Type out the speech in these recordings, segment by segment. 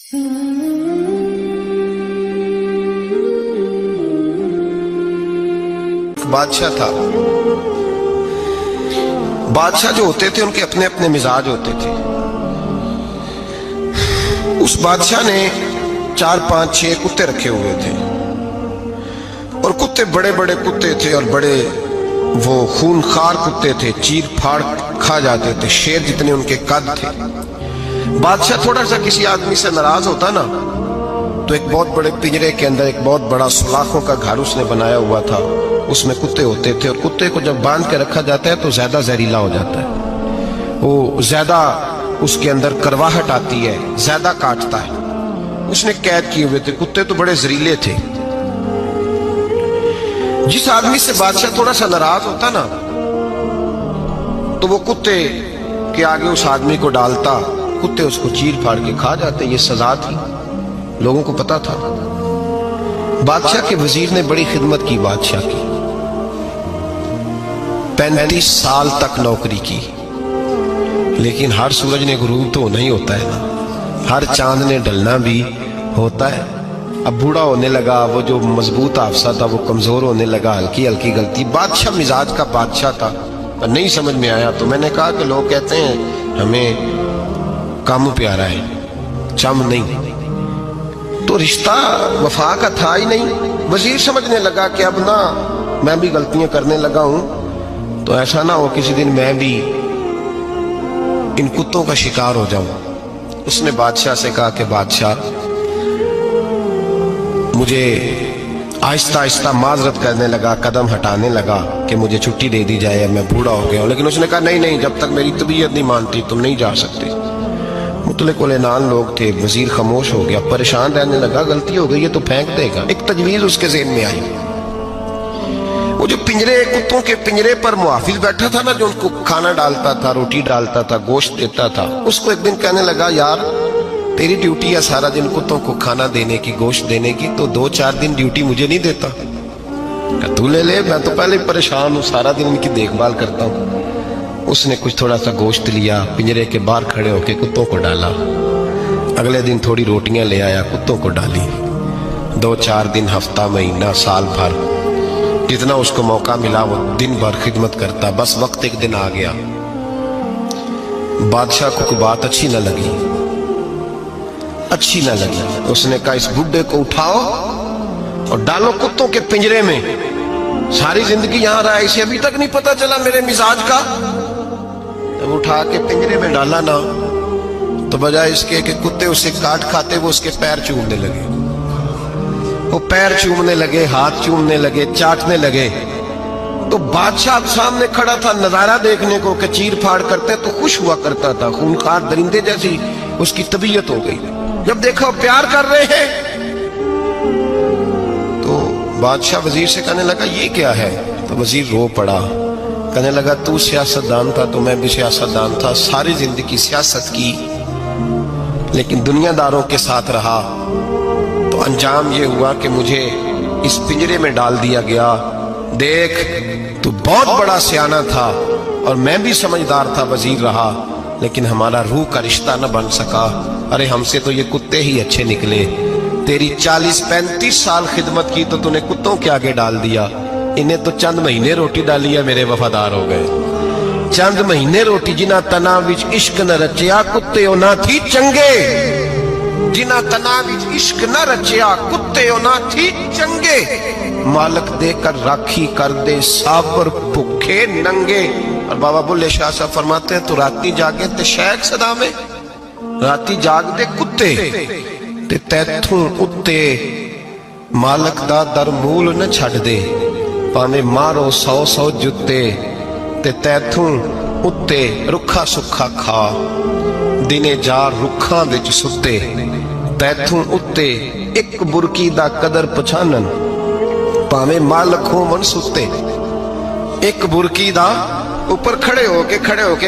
बादशाह था। बादशाह जो होते थे उनके अपने अपने मिजाज होते थे। उस बादशाह ने 4, 5, 6 कुत्ते रखे हुए थे और कुत्ते बड़े बड़े कुत्ते थे और बड़े वो खूनखार कुत्ते थे, चीर फाड़ खा जाते थे, शेर जितने उनके कद थे। बादशाह थोड़ा सा किसी आदमी से नाराज होता ना तो एक बहुत बड़े पिंजरे के अंदर एक बहुत बड़ा सुलाखों का घर उसने बनाया हुआ था, उसमें कुत्ते होते थे और कुत्ते को जब बांध के रखा जाता है तो ज्यादा जहरीला हो जाता है, वो ज्यादा उसके अंदर करवाहट आती है, ज्यादा काटता है। उसने कैद किए हुए थे, कुत्ते तो बड़े जहरीले थे। जिस आदमी से बादशाह थोड़ा सा नाराज होता ना तो वो कुत्ते के आगे उस आदमी को डालता, कुत्ते उसको चीर फाड़ के खा जाते। ये सजा थी, लोगों को पता था। बादशाह के वजीर ने बड़ी खिदमत की बादशाह की, 35 साल तक नौकरी की, लेकिन हर सूरज ने गुरूब तो नहीं होता है ना, हर चांद ने ढलना भी होता है। अब बूढ़ा होने लगा, वो जो मजबूत हाफसा था वो कमजोर होने लगा, हल्की हल्की गलती। बादशाह मिजाज का बादशाह था, पर नहीं समझ में आया तो मैंने कहा कि लोग कहते हैं हमें काम प्यारा है, चम नहीं, तो रिश्ता वफा का था ही नहीं। वजीर समझने लगा कि अब ना मैं भी गलतियां करने लगा हूं, तो ऐसा ना हो किसी दिन मैं भी इन कुत्तों का शिकार हो जाऊं। उसने बादशाह से कहा कि बादशाह मुझे आहिस्ता आहिस्ता माजरत करने लगा, कदम हटाने लगा कि मुझे छुट्टी दे दी जाए, मैं बूढ़ा हो गया हूं। लेकिन उसने कहा नहीं नहीं, जब तक मेरी तबीयत नहीं मानती तुम नहीं जा सकते। मुतलक उलेनान लोग थे, वजीर खामोश हो गया, परेशान रहने लगा, गलती हो गई है तो फेंक देगा। एक तजवीज उसके ज़हन में आई, वो जो पिंजरे, कुत्तों के पिंजरे पर मुहाफिज बैठा था ना, जो उनको खाना डालता था, रोटी डालता था, गोश्त देता था, उसको एक दिन कहने लगा यार तेरी ड्यूटी है सारा दिन कुत्तों को खाना देने की, गोश्त देने की, तो 2-4 दिन ड्यूटी मुझे नहीं देता? तू ले ले, मैं तो पहले परेशान हूँ, सारा दिन इनकी देखभाल करता हूँ। उसने कुछ थोड़ा सा गोश्त लिया, पिंजरे के बाहर खड़े होके कुत्तों को डाला। अगले दिन थोड़ी रोटियां ले आया, कुत्तों को डाली। 2-4 दिन, हफ्ता, महीना, साल भर, जितना उसको मौका मिला वो दिन भर खिदमत करता। बस वक्त एक दिन आ गया, बादशाह को कोई बात अच्छी न लगी, अच्छी न लगी। उसने कहा इस बुड्ढे को उठाओ और डालो कुत्तों के पिंजरे में, सारी जिंदगी यहां रहा, इसे अभी तक नहीं पता चला मेरे मिजाज का। जब उठा के पिंजरे में डाला ना तो बजाय इसके कि कुत्ते उसे काट खाते, वो उसके पैर चूमने लगे, वो पैर चूमने लगे, हाथ चूमने लगे, चाटने लगे। तो बादशाह सामने खड़ा था नजारा देखने को कि चीर फाड़ करते तो खुश हुआ करता था, खूनखार दरिंदे जैसी उसकी तबीयत हो गई। जब देखा प्यार कर रहे हैं तो बादशाह वजीर से कहने लगा ये क्या है? तो वजीर रो पड़ा, कहने लगा तू सियासतदान था तो मैं भी सियासतदान था, सारी जिंदगी सियासत की, लेकिन दुनियादारों के साथ रहा तो अंजाम ये हुआ कि मुझे इस पिंजरे में डाल दिया गया। देख तू बहुत बड़ा सियाना था और मैं भी समझदार था, वजीर रहा, लेकिन हमारा रूह का रिश्ता न बन सका। अरे हमसे तो ये कुत्ते ही अच्छे निकले। तेरी 40-35 साल खिदमत की तो तूने कुत्तों के आगे डाल दिया, इन्हें तो चंद महीने रोटी डाली है, मेरे वफादार हो गए। चंद महीने रोटी, जिन्हां तना विच इश्क न रचिया कुत्ते ना थी चंगे, जिन्हां तना विच इश्क न रचिया कुत्ते ना थी चंगे, मालक देकर राखी कर दे साबर भूखे नंगे। और बाबा बुल्ले शाह साहब फरमाते हैं तो राती जागे ते शैख सदा में, राती जाग दे कुत्ते ते तैथों उत्ते मालक दा दर मूल न छड़ दे, भावें मारो 100 जुत्ते ते तैथों उत्ते रुखा सुखा खा, दिने जा रुखां विच सुते, तैथों उत्ते एक बुरकी दा कदर पछानन, भावें मालक होवन सुते। एक बुरकी दा ऊपर खड़े होके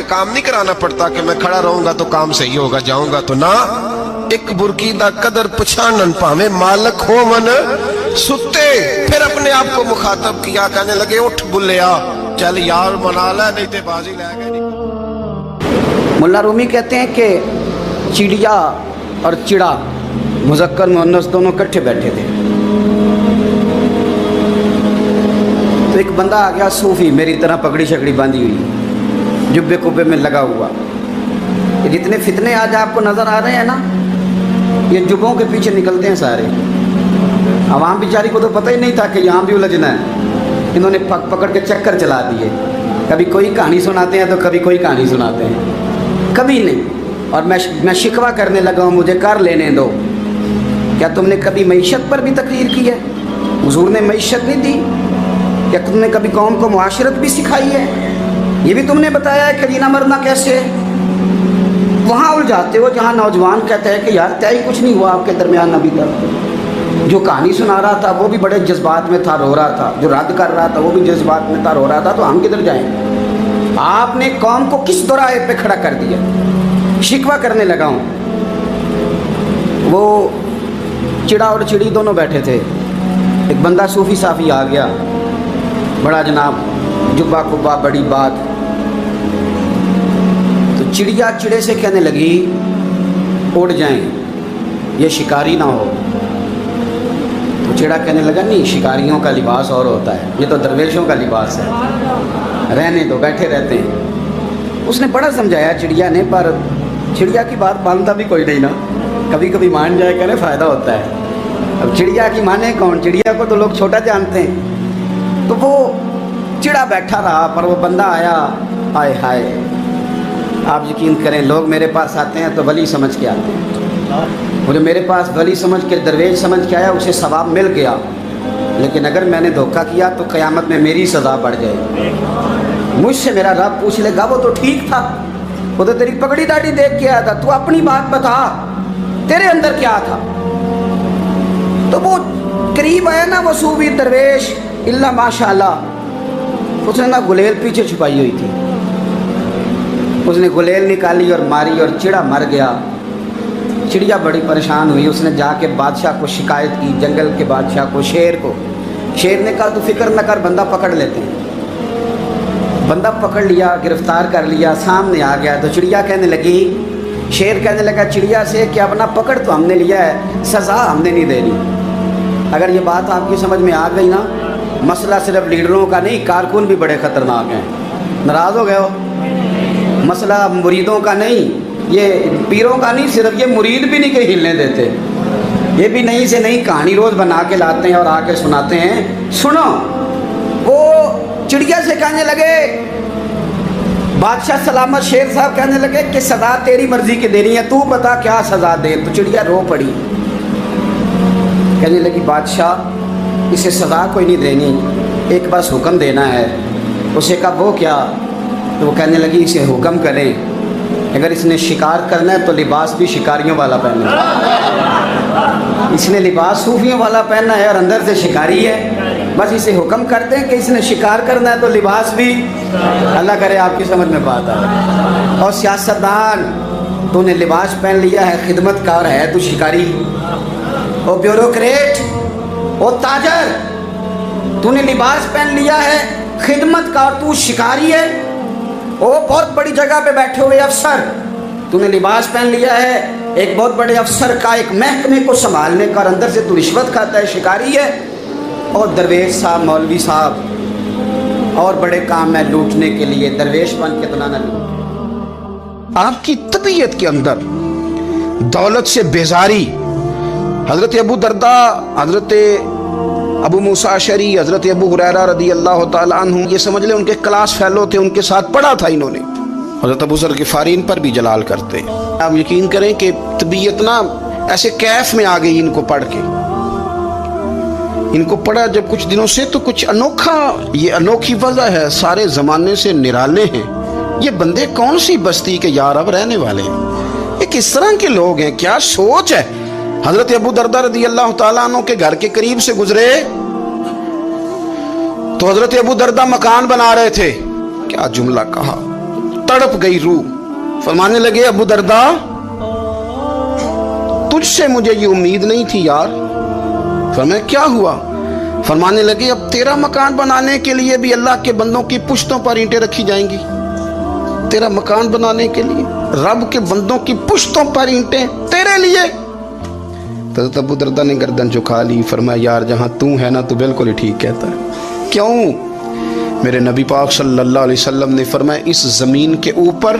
काम नहीं कराना पड़ता कि मैं खड़ा रहूंगा तो काम सही होगा, जाऊंगा तो ना। एक बुरकी दा कदर पछानन, भावें मालक होवन सुते। फिर अपने आप को मुखातब किया, कहने लगे उठ बुल्लिया, चल यार मना ले नहीं ते बाजी ले गए। मुल्ला रूमी कहते हैं कि चिड़िया और चिड़ा मुज़क्कर मुअन्नस दोनों इकट्ठे बैठे थे। तो एक बंदा आ गया सूफी, मेरी तरह पगड़ी शकड़ी बांधी हुई, जुब्बे कुब्बे में लगा हुआ। ये जितने फितने आज आपको नज़र आ रहे हैं ना, ये जुब्बों के पीछे निकलते हैं सारे। आवाम बेचारी को तो पता ही नहीं था कि यहाँ भी उलझना है। इन्होंने पकड़ के चक्कर चला दिए। कभी कोई कहानी सुनाते हैं तो कभी कोई कहानी सुनाते हैं, कभी नहीं। और मैं शिकवा करने लगा हूँ, मुझे कर लेने दो। क्या तुमने कभी मईशत पर भी तकरीर की है? हुजूर ने मईशत नहीं दी? क्या तुमने कभी कौम को मुआशरत भी सिखाई है? ये भी तुमने बताया है कि जीना मरना कैसे है? वहाँ उलझाते हो जहाँ नौजवान कहते हैं कि यार तय कुछ नहीं हुआ आपके दरमियान अभी तक। जो कहानी सुना रहा था वो भी बड़े जज्बात में था, रो रहा था। जो रद्द कर रहा था वो भी जज्बात में था, रो रहा था। तो हम किधर जाएं? आपने कौम को किस दोराहे पे खड़ा कर दिया? शिकवा करने लगा हूँ। वो चिड़ा और चिड़ी दोनों बैठे थे। एक बंदा सूफी साफी आ गया, बड़ा जनाब, जुब्बा कुब्बा, बड़ी बात। तो चिड़िया चिड़े से कहने लगी उड़ जाएं, ये शिकारी ना हो। तो चिड़ा कहने लगा नहीं, शिकारियों का लिबास और होता है, ये तो दरवेशों का लिबास है, रहने दो, बैठे रहते हैं। उसने बड़ा समझाया चिड़िया ने, पर चिड़िया की बात मानता भी कोई नहीं ना। कभी कभी मान जाए करे फ़ायदा होता है। अब चिड़िया की माने कौन? चिड़िया को तो लोग छोटा जानते हैं। तो वो चिड़ा बैठा रहा, पर वो बंदा आया। हाय हाय, आप यकीन करें, लोग मेरे पास आते हैं तो वली समझ के आते हैं। वो जो मेरे पास वली समझ के, दरवेश समझ के आया, उसे सवाब मिल गया। लेकिन अगर मैंने धोखा किया तो क़यामत में मेरी सज़ा बढ़ जाएगी। मुझसे मेरा रब पूछ लेगा वो तो ठीक था, वो तो तेरी पगड़ी दाढ़ी देख के आया था, तू अपनी बात बता, तेरे अंदर क्या था? तो वो करीब आया ना वो सूफी दरवेश, इल्ला माशाअल्लाह, उसने ना गुलेल पीछे छुपाई हुई थी। उसने गुलेल निकाली और मारी और चिड़ा मर गया। चिड़िया बड़ी परेशान हुई। उसने जाके बादशाह को शिकायत की, जंगल के बादशाह को, शेर को। शेर ने कहा तू फिक्र न कर, बंदा पकड़ लेते हैं। बंदा पकड़ लिया, गिरफ्तार कर लिया, सामने आ गया। तो चिड़िया कहने लगी, शेर कहने लगा चिड़िया से कि अपना पकड़ तो हमने लिया है, सज़ा हमने नहीं देनी। अगर ये बात आपकी समझ में आ गई ना, मसला सिर्फ लीडरों का नहीं, कारकुन भी बड़े ख़तरनाक हैं। नाराज़ हो गए हो? मसला मुरीदों का नहीं, ये पीरों का नहीं, सिर्फ ये मुरीद भी नहीं के हिलने देते। ये भी नई से नई कहानी रोज़ बना के लाते हैं और आके सुनाते हैं। सुनो, वो चिड़िया से कहने लगे, बादशाह सलामत, शेर साहब कहने लगे कि सज़ा तेरी मर्ज़ी की देनी है, तू बता क्या सज़ा दे। तो चिड़िया रो पड़ी, कहने लगी बादशाह इसे सज़ा कोई नहीं देनी, एक बस हुक्म देना है। उसे कहा वो क्या? तो वो कहने लगी इसे हुक्म करें, अगर इसने शिकार करना है तो लिबास भी शिकारियों वाला पहनना है। इसने लिबास सूफियों वाला पहनना है और अंदर से शिकारी है। बस इसे हुक्म करते हैं कि इसने शिकार करना है तो लिबास भी। अल्लाह करे आपकी समझ में बात आए। और सियासतदान, तूने लिबास पहन लिया है, खिदमतकार है तू शिकारी। और ब्यूरोक्रेट, और ताजर, तूने लिबास पहन लिया है, खिदमतकार, तू शिकारी है। ओ बहुत बड़ी जगह पे बैठे हुए अफसर, तूने लिबास पहन लिया है एक बहुत बड़े अफसर का, एक महकमे को संभालने का, और अंदर से तू रिश्वत खाता है, शिकारी है। और दरवेश साहब, मौलवी साहब और बड़े काम में लूटने के लिए दरवेश बन के तो ना लूट। आपकी तबीयत के अंदर दौलत से बेजारी, हज़रत अबू दरदा, हज़रत अबू मूसा अशरी, हज़रत अबू हुरैरा रदी अल्लाह ताला अन्हु, ये समझ ले उनके क्लास फेलो थे, उनके साथ पढ़ा था इन्होंने। हज़रत अबू ज़र ग़िफ़ारी इन पर भी जलाल करते। आप यकीन करें कि तबीयत ना ऐसे कैफ में आ गई इनको पढ़ के। इनको पढ़ा जब कुछ दिनों से, तो कुछ अनोखा, ये अनोखी वजह है, सारे ज़माने से निराले हैं ये बंदे। कौन सी बस्ती के यार अब रहने वाले हैं, ये किस तरह के लोग हैं, क्या सोच है। हज़रत अबू दरदा रज़ी अल्लाह ताला अन्हु के घर के करीब से गुजरे तो हज़रत अबू दरदा मकान बना रहे थे। क्या जुमला कहा, तड़प गई रूह। फरमाने लगे अबू दरदा तुझसे मुझे ये उम्मीद नहीं थी यार। फरमाया क्या हुआ? फरमाने लगे अब तेरा मकान बनाने के लिए भी अल्लाह के बंदों की पुश्तों पर ईंटें रखी जाएंगी। तेरा मकान बनाने के लिए रब के बंदों की पुश्तों पर ईंटें तेरे लिए। تو حضرت ابو دردہ نے گردن جھکا لی. فرمایا یار جہاں تو ہے نا تو بالکل ہی ٹھیک کہتا ہے. کیوں؟ میرے نبی پاک صلی اللہ علیہ وسلم نے فرمایا اس زمین کے اوپر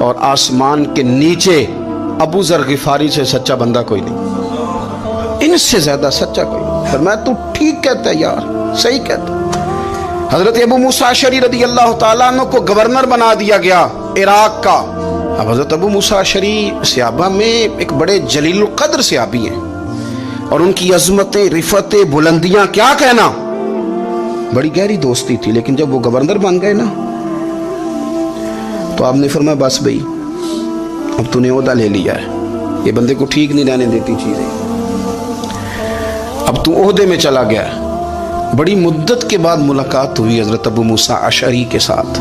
اور آسمان کے نیچے ابو ذر غفاری سے سچا بندہ کوئی نہیں, ان سے زیادہ سچا کوئی نہیں. فرمایا تو ٹھیک کہتا ہے یار, صحیح کہتا ہے. حضرت ابو موسیٰ اشعری رضی اللہ تعالیٰ عنہ کو گورنر بنا دیا گیا عراق کا. اب حضرت ابو موسیٰ اشعری صحابہ میں ایک بڑے جلیل القدر صحابی ہیں, اور ان کی عظمتیں, رفتیں, بلندیاں کیا کہنا, بڑی گہری دوستی تھی. لیکن جب وہ گورنر بن گئے نا تو آپ نے فرمایا بس بھائی اب تو نے عہدہ لے لیا ہے, یہ بندے کو ٹھیک نہیں رہنے دیتی چیزیں, اب تو عہدے میں چلا گیا. بڑی مدت کے بعد ملاقات ہوئی حضرت ابو موسیٰ اشعری کے ساتھ.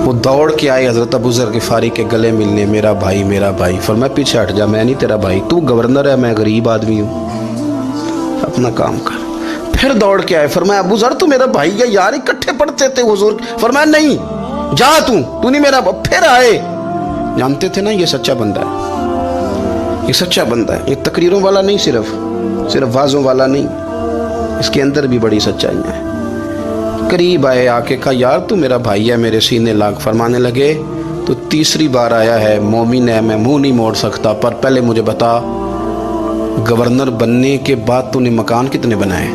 وہ دوڑ کے آئے حضرت ابو ذر غفاری کے گلے ملنے, میرا بھائی میرا بھائی. فرمایا پیچھے ہٹ جا, میں نہیں تیرا بھائی, تو گورنر ہے, میں غریب آدمی ہوں, اپنا کام کر. پھر دوڑ کے آئے, فرمایا ابو ذر تو میرا بھائی ہے یار, اکٹھے پڑھتے تھے حضور. فرمایا نہیں جا, تو نہیں میرا. پھر آئے, جانتے تھے نا یہ سچا بندہ ہے, یہ سچا بندہ ہے, یہ تقریروں والا نہیں, صرف وعظوں والا نہیں, اس کے اندر بھی بڑی سچائیاں ہیں. قریب آئے, آ کے کہا یار تو میرا بھائی ہے, میرے سینے لاگ. فرمانے لگے تو تیسری بار آیا ہے, مومن ہے, میں منہ نہیں موڑ سکتا, پر پہلے مجھے بتا گورنر بننے کے بعد تو نے مکان کتنے بنائے,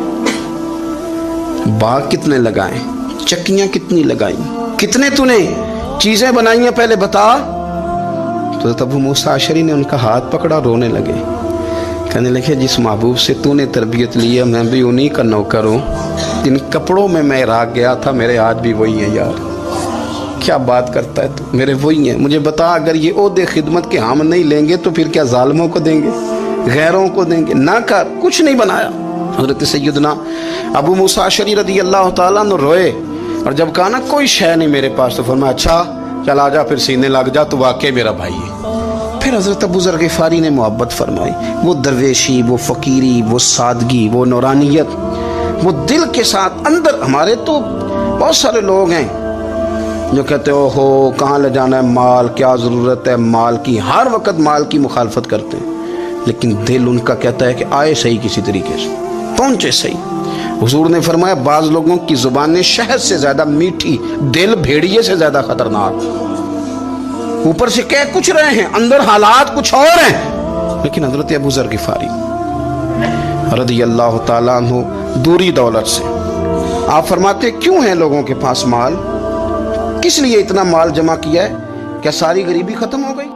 باغ کتنے لگائے, چکیاں کتنی لگائیں, کتنے تو نے چیزیں بنائی ہیں, پہلے بتا. تو ابو موسیٰ اشعری نے ان کا ہاتھ پکڑا, رونے لگے, کہنے لگے جس محبوب سے تو نے تربیت لی ہے میں بھی انہی کا نوکر ہوں. جن کپڑوں میں عراق گیا تھا میرے ہاتھ بھی وہی ہیں یار. کیا بات کرتا ہے تو, میرے وہی ہیں. مجھے بتا اگر یہ عہدے خدمت کے ہم نہیں لیں گے تو پھر کیا ظالموں کو دیں گے, غیروں کو دیں گے؟ نہ کر, کچھ نہیں بنایا. حضرت سیدنا ابو موسیٰ اشعری رضی اللہ تعالیٰ عنہ روئے, اور جب کہا نا کوئی شے نہیں میرے پاس, تو فرمایا اچھا چل آ جا, پھر سینے لگ جا, تو واقعی میرا بھائی ہے. پھر حضرت ابو ذر غفاری نے محبت فرمائی. وہ درویشی, وہ فقیری, وہ سادگی, وہ نورانیت, وہ دل کے ساتھ اندر. ہمارے تو بہت سارے لوگ ہیں جو کہتے ہو کہاں لے جانا ہے مال, کیا ضرورت ہے مال کی, ہر وقت مال کی مخالفت کرتے ہیں, لیکن دل ان کا کہتا ہے کہ آئے صحیح, کسی طریقے سے پہنچے صحیح. حضور نے فرمایا بعض لوگوں کی زبانیں شہد سے زیادہ میٹھی, دل بھیڑیے سے زیادہ خطرناک. اوپر سے کہہ کچھ رہے ہیں, اندر حالات کچھ اور ہیں. لیکن حضرت ابو ذر غفاری رضی اللہ تعالیٰ عنہ دوری دولت سے, آپ فرماتے کیوں ہیں لوگوں کے پاس مال, کس لیے اتنا مال جمع کیا ہے, کیا ساری غریبی ختم ہو گئی؟